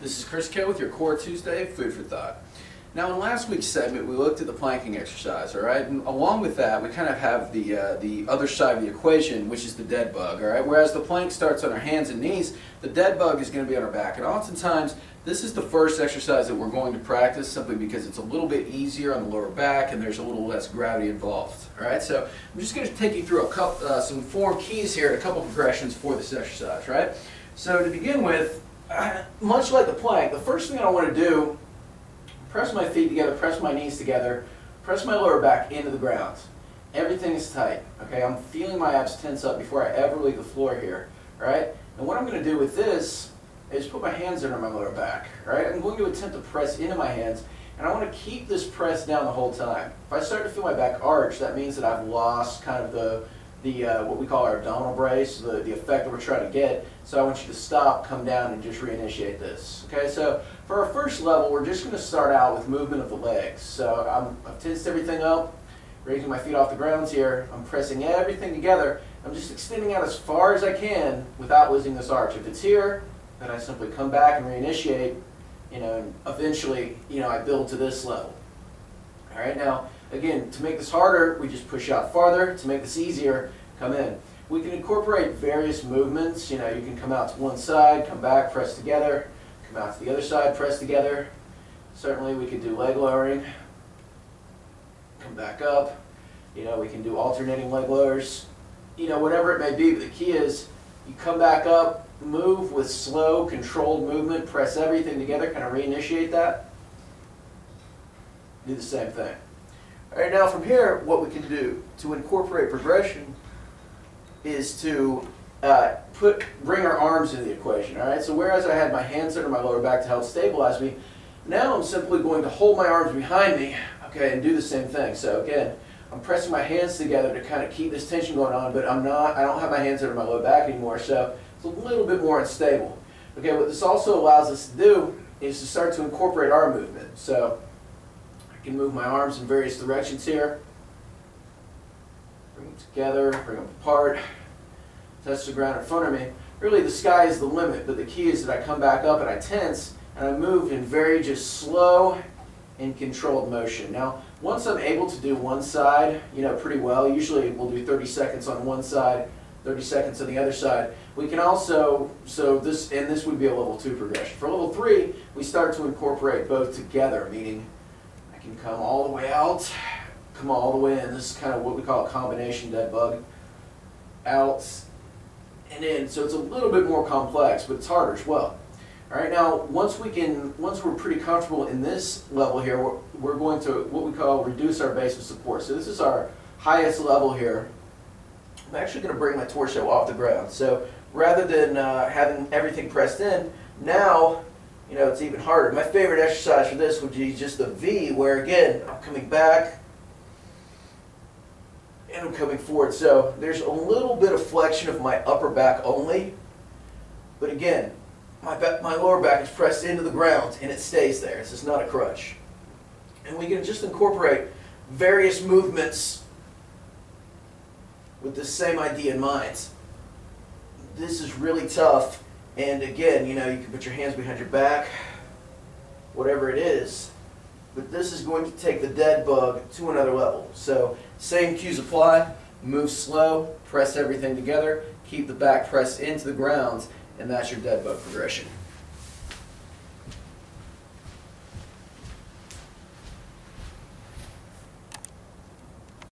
This is Chris K with your Core Tuesday Food for Thought. Now in last week's segment we looked at the planking exercise, alright? And along with that we kind of have the other side of the equation, which is the dead bug, alright? Whereas the plank starts on our hands and knees, the dead bug is going to be on our back. And oftentimes this is the first exercise that we're going to practice simply because it's a little bit easier on the lower back and there's a little less gravity involved. Alright, so I'm just going to take you through some form keys here and a couple progressions for this exercise, right? So to begin with, much like the plank, the first thing I want to do, press my feet together, press my knees together, press my lower back into the ground. Everything is tight, okay? I'm feeling my abs tense up before I ever leave the floor here, right? And what I'm going to do with this is put my hands under my lower back, right? I'm going to attempt to press into my hands, and I want to keep this press down the whole time. If I start to feel my back arch, that means that I've lost kind of the what we call our abdominal brace, the effect that we're trying to get. So I want you to stop, come down, and just reinitiate this. Okay, so for our first level, we're just going to start out with movement of the legs. So I've tensed everything up, raising my feet off the ground here. I'm pressing everything together. I'm just extending out as far as I can without losing this arch. If it's here, then I simply come back and reinitiate, and eventually, I build to this level. All right, now, again, to make this harder, we just push out farther. To make this easier, come in. We can incorporate various movements. You can come out to one side, come back, press together, come out to the other side, press together. Certainly we could do leg lowering, come back up. We can do alternating leg lowers. Whatever it may be, but the key is you come back up, move with slow, controlled movement, press everything together, kind of reinitiate that. Do the same thing. All right, now from here, what we can do to incorporate progression is to bring our arms into the equation. All right, so whereas I had my hands under my lower back to help stabilize me, now I'm simply going to hold my arms behind me, okay, and do the same thing. So again, I'm pressing my hands together to kind of keep this tension going on, but I don't have my hands under my lower back anymore, so it's a little bit more unstable. Okay, what this also allows us to do is to start to incorporate our movement. So I can move my arms in various directions here. Bring them together, bring them apart, touch the ground in front of me. Really the sky is the limit, but the key is that I come back up and I tense and I move in very just slow and controlled motion. Now, once I'm able to do one side, pretty well, usually we'll do 30 seconds on one side, 30 seconds on the other side. We can also, this would be a level 2 progression. For level 3, we start to incorporate both together, meaning I can come all the way out, come all the way in. This is kind of what we call a combination dead bug. Out and in. So it's a little bit more complex, but it's harder as well. All right, now once we're pretty comfortable in this level here, we're going to what we call reduce our base of support. So this is our highest level here. I'm actually going to bring my torso off the ground. So rather than having everything pressed in, now it's even harder. My favorite exercise for this would be just the V, where again I'm coming back and I'm coming forward. So there's a little bit of flexion of my upper back only, but again, my lower back is pressed into the ground and it stays there. This is not a crutch. And we can just incorporate various movements with the same idea in mind. This is really tough, and again, you can put your hands behind your back, whatever it is, but this is going to take the dead bug to another level. So same cues apply, move slow, press everything together, keep the back pressed into the ground, and that's your dead bug progression.